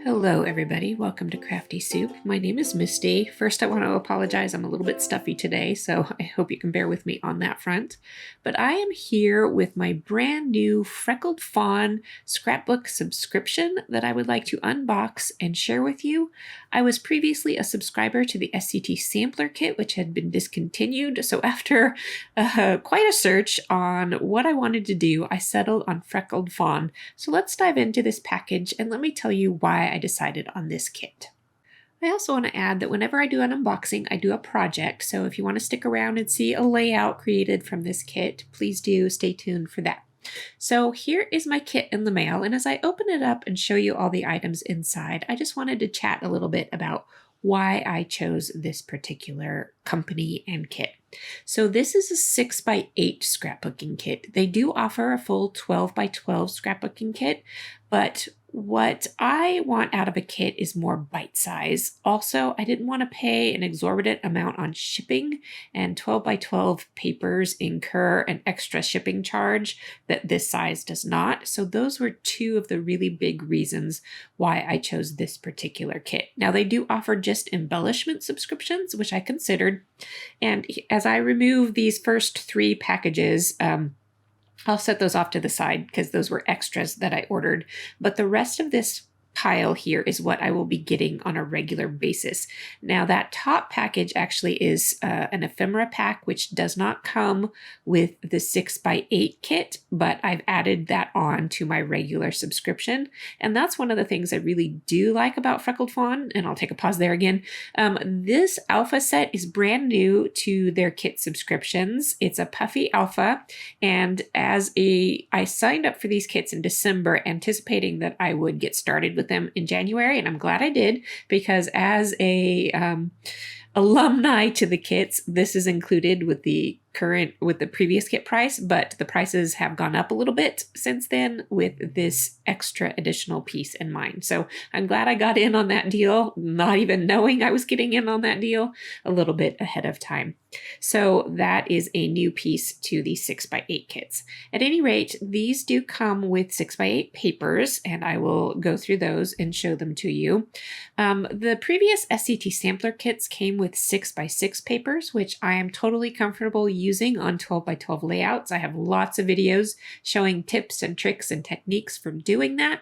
Hello everybody, welcome to Crafty Soup. My name is Misty. First I want to apologize, I'm a little bit stuffy today, so I hope you can bear with me on that front. But I am here with my brand new Freckled Fawn scrapbook subscription that I would like to unbox and share with you. I was previously a subscriber to the SCT Sampler Kit, which had been discontinued, so after quite a search on what I wanted to do, I settled on Freckled Fawn. So let's dive into this package and let me tell you why I decided on this kit. I also want to add that whenever I do an unboxing, I do a project, so if you want to stick around and see a layout created from this kit, please do stay tuned for that. So here is my kit in the mail, and as I open it up and show you all the items inside, I just wanted to chat a little bit about why I chose this particular company and kit. So this is a 6x8 scrapbooking kit. They do offer a full 12x12 scrapbooking kit, but what I want out of a kit is more bite size. Also, I didn't want to pay an exorbitant amount on shipping, and 12x12 papers incur an extra shipping charge that this size does not. So those were two of the really big reasons why I chose this particular kit. Now they do offer just embellishment subscriptions, which I considered. And as I remove these first three packages, I'll set those off to the side because those were extras that I ordered. But the rest of this pile here is what I will be getting on a regular basis. Now that top package actually is an ephemera pack, which does not come with the 6x8 kit, but I've added that on to my regular subscription. And that's one of the things I really do like about Freckled Fawn, and I'll take a pause there again. This alpha set is brand new to their kit subscriptions. It's a puffy alpha, and I signed up for these kits in December anticipating that I would get started with them in January, and I'm glad I did, because as a alumni to the kits, this is included with the previous kit price, but the prices have gone up a little bit since then with this extra additional piece in mind. So I'm glad I got in on that deal, not even knowing I was getting in on that deal a little bit ahead of time. So that is a new piece to the 6x8 kits. At any rate, these do come with 6x8 papers, and I will go through those and show them to you. The previous SCT Sampler kits came with 6x6 papers, which I am totally comfortable using on 12x12 layouts. I have lots of videos showing tips and tricks and techniques for doing that.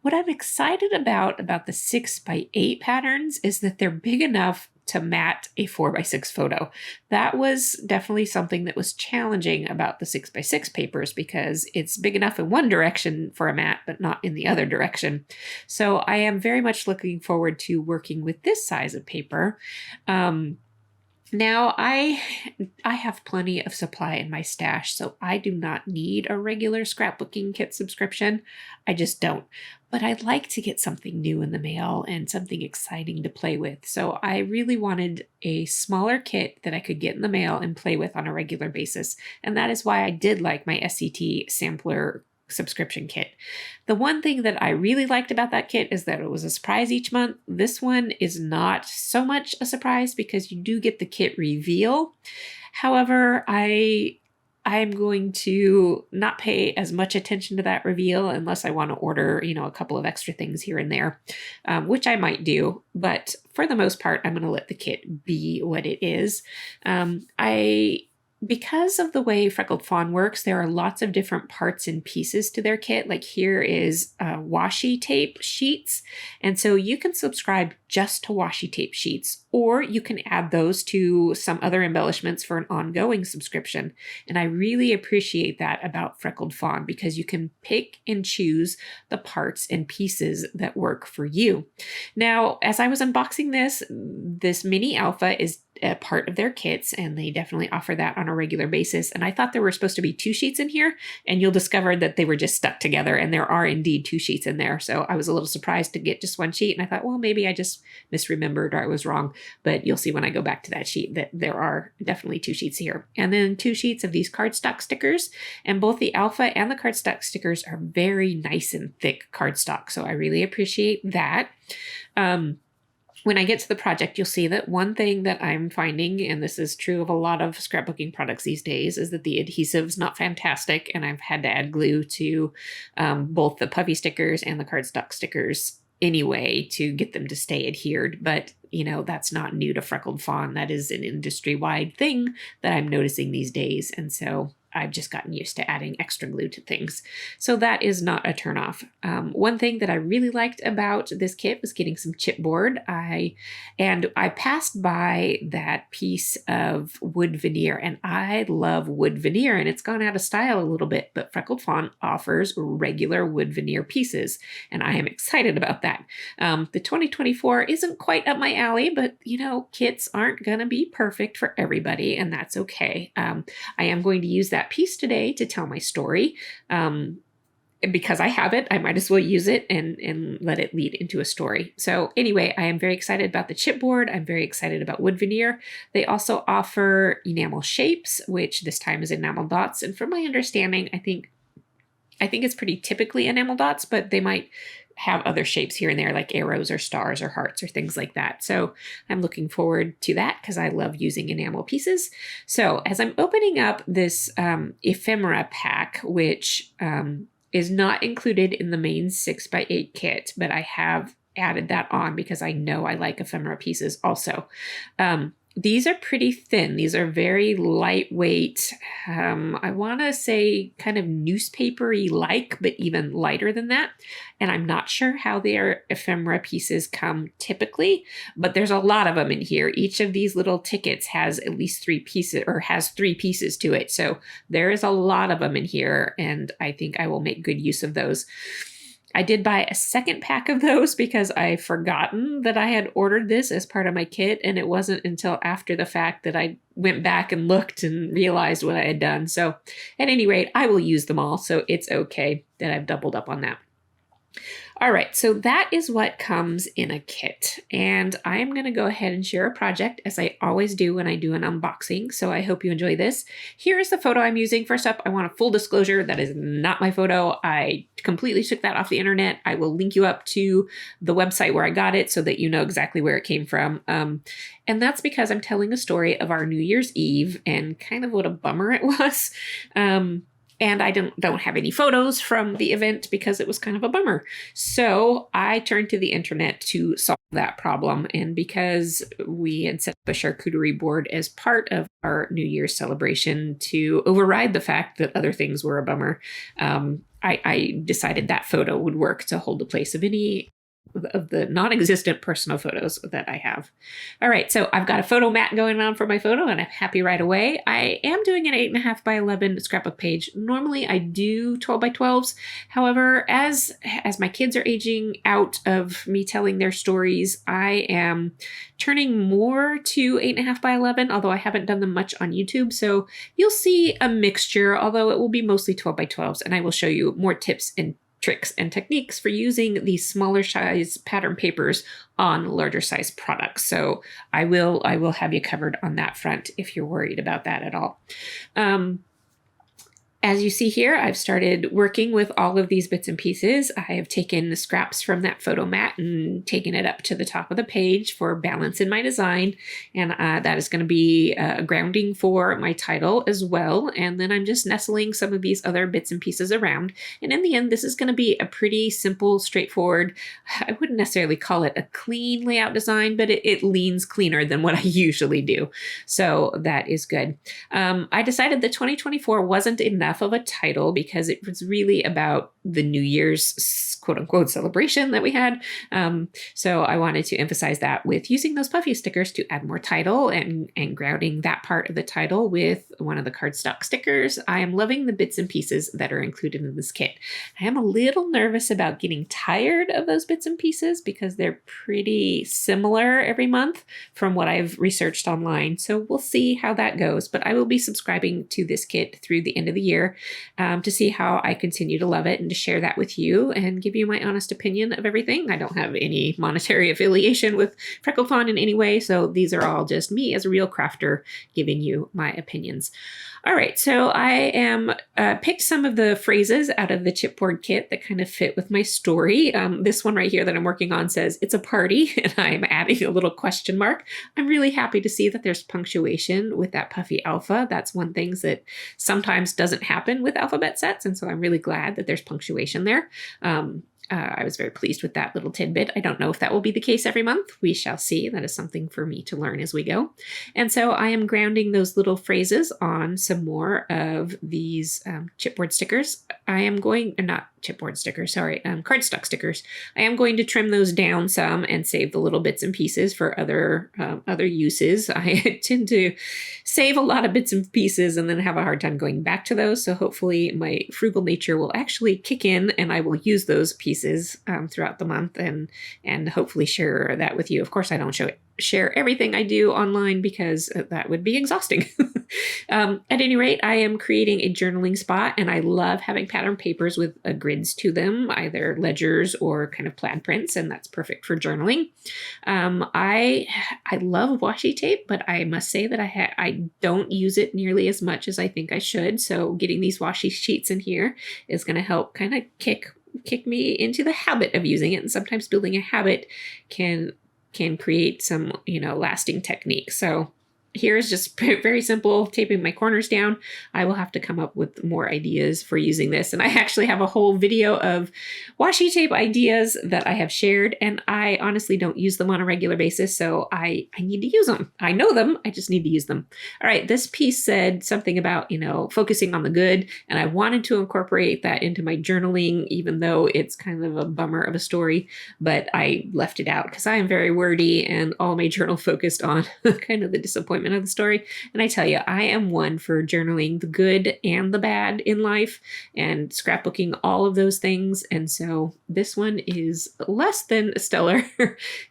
What I'm excited about the 6x8 patterns is that they're big enough to mat a 4x6 photo. That was definitely something that was challenging about the 6x6 papers, because it's big enough in one direction for a mat, but not in the other direction. So I am very much looking forward to working with this size of paper. Now, I have plenty of supply in my stash, so I do not need a regular scrapbooking kit subscription. I just don't. But I'd like to get something new in the mail and something exciting to play with. So I really wanted a smaller kit that I could get in the mail and play with on a regular basis. And that is why I did like my SCT Sampler subscription kit. The one thing that I really liked about that kit is that it was a surprise each month. This one is not so much a surprise because you do get the kit reveal. However, I'm going to not pay as much attention to that reveal unless I want to order, a couple of extra things here and there, which I might do. But for the most part, I'm going to let the kit be what it is. Because of the way Freckled Fawn works, there are lots of different parts and pieces to their kit. Like here is washi tape sheets. And so you can subscribe just to washi tape sheets, or you can add those to some other embellishments for an ongoing subscription. And I really appreciate that about Freckled Fawn, because you can pick and choose the parts and pieces that work for you. Now, as I was unboxing this mini alpha is a part of their kits, and they definitely offer that on a regular basis. And I thought there were supposed to be 2 sheets in here, and you'll discover that they were just stuck together, and there are indeed 2 sheets in there. So I was a little surprised to get just 1 sheet, and I thought, well, maybe I just misremembered or I was wrong. But you'll see when I go back to that sheet that there are definitely 2 sheets here. And then 2 sheets of these cardstock stickers, and both the alpha and the cardstock stickers are very nice and thick cardstock. So I really appreciate that. When I get to the project, you'll see that one thing that I'm finding, and this is true of a lot of scrapbooking products these days, is that the adhesive's not fantastic, and I've had to add glue to both the puffy stickers and the cardstock stickers anyway to get them to stay adhered, but that's not new to Freckled Fawn. That is an industry-wide thing that I'm noticing these days, and so I've just gotten used to adding extra glue to things. So that is not a turnoff. One thing that I really liked about this kit was getting some chipboard. I passed by that piece of wood veneer, and I love wood veneer, and it's gone out of style a little bit, but Freckled Fawn offers regular wood veneer pieces, and I am excited about that. The 2024 isn't quite up my alley, but kits aren't gonna be perfect for everybody, and that's okay. I am going to use that piece today to tell my story. Because I have it, I might as well use it and let it lead into a story. So anyway, I am very excited about the chipboard. I'm very excited about wood veneer. They also offer enamel shapes, which this time is enamel dots. And from my understanding, I think it's pretty typically enamel dots, but they might have other shapes here and there, like arrows or stars or hearts or things like that. So I'm looking forward to that because I love using enamel pieces. So as I'm opening up this ephemera pack, which is not included in the main 6x8 kit, but I have added that on because I know I like ephemera pieces also. These are pretty thin. These are very lightweight. I want to say kind of newspapery-like, but even lighter than that. And I'm not sure how their ephemera pieces come typically, but there's a lot of them in here. Each of these little tickets has at least 3 pieces, or has 3 pieces to it. So there is a lot of them in here, and I think I will make good use of those. I did buy a second pack of those because I'd forgotten that I had ordered this as part of my kit, and it wasn't until after the fact that I went back and looked and realized what I had done. So at any rate, I will use them all, so it's okay that I've doubled up on that. All right, so that is what comes in a kit, and I am going to go ahead and share a project as I always do when I do an unboxing, so I hope you enjoy this. Here is the photo I'm using. First up, I want a full disclosure, that is not my photo. I completely took that off the internet. I will link you up to the website where I got it so that you know exactly where it came from. And that's because I'm telling a story of our New Year's Eve and kind of what a bummer it was. And I don't have any photos from the event because it was kind of a bummer. So I turned to the internet to solve that problem. And because we had set up a charcuterie board as part of our New Year's celebration to override the fact that other things were a bummer, I decided that photo would work to hold the place of any of the non-existent personal photos that I have. All right, so I've got a photo mat going on for my photo, and I'm happy right away. I am doing an 8.5 by 11 scrapbook page. Normally I do 12 by 12s. However, as my kids are aging out of me telling their stories, I am turning more to 8.5 by 11, although I haven't done them much on YouTube. So you'll see a mixture, although it will be mostly 12 by 12s, and I will show you more tips and tricks and techniques for using these smaller size pattern papers on larger size products. So I will have you covered on that front if you're worried about that at all. As you see here, I've started working with all of these bits and pieces. I have taken the scraps from that photo mat and taken it up to the top of the page for balance in my design. And that is going to be grounding for my title as well. And then I'm just nestling some of these other bits and pieces around. And in the end, this is going to be a pretty simple, straightforward, I wouldn't necessarily call it a clean layout design, but it leans cleaner than what I usually do. So that is good. I decided that 2024 wasn't enough of a title because it was really about the New Year's quote unquote celebration that we had. So I wanted to emphasize that with using those puffy stickers to add more title and grounding that part of the title with one of the cardstock stickers. I am loving the bits and pieces that are included in this kit. I am a little nervous about getting tired of those bits and pieces because they're pretty similar every month from what I've researched online. So we'll see how that goes, but I will be subscribing to this kit through the end of the year to see how I continue to love it and to share that with you and give you my honest opinion of everything. I don't have any monetary affiliation with Freckled Fawn in any way, so these are all just me as a real crafter giving you my opinions. All right, so I am picked some of the phrases out of the chipboard kit that kind of fit with my story. This one right here that I'm working on says, "It's a party," and I'm adding a little question mark. I'm really happy to see that there's punctuation with that puffy alpha. That's one thing that sometimes doesn't happen with alphabet sets, and so I'm really glad that there's punctuation there. I was very pleased with that little tidbit. I don't know if that will be the case every month. We shall see. That is something for me to learn as we go. And so I am grounding those little phrases on some more of these chipboard stickers. I am going, not chipboard stickers, sorry, cardstock stickers. I am going to trim those down some and save the little bits and pieces for other uses. I tend to save a lot of bits and pieces and then have a hard time going back to those. So hopefully my frugal nature will actually kick in and I will use those pieces throughout the month and hopefully share that with you. Of course, I don't share everything I do online because that would be exhausting. At any rate, I am creating a journaling spot and I love having pattern papers with grids to them, either ledgers or kind of plaid prints, and that's perfect for journaling. I love washi tape, but I must say that I don't use it nearly as much as I think I should. So getting these washi sheets in here is going to help kind of kick me into the habit of using it. And sometimes building a habit can create some, lasting techniques. So here's just very simple, taping my corners down. I will have to come up with more ideas for using this. And I actually have a whole video of washi tape ideas that I have shared, and I honestly don't use them on a regular basis, so I need to use them. I know them, I just need to use them. All right, this piece said something about, focusing on the good, and I wanted to incorporate that into my journaling, even though it's kind of a bummer of a story, but I left it out because I am very wordy and all my journal focused on kind of the disappointment of the story. And I tell you, I am one for journaling the good and the bad in life and scrapbooking all of those things. And so this one is less than stellar.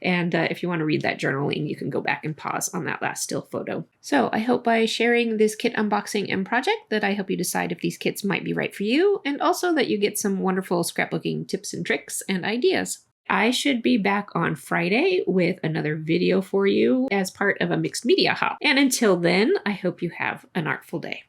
And if you want to read that journaling, you can go back and pause on that last still photo. So I hope by sharing this kit unboxing and project that I help you decide if these kits might be right for you, and also that you get some wonderful scrapbooking tips and tricks and ideas. I should be back on Friday with another video for you as part of a mixed media hop. And until then, I hope you have an artful day.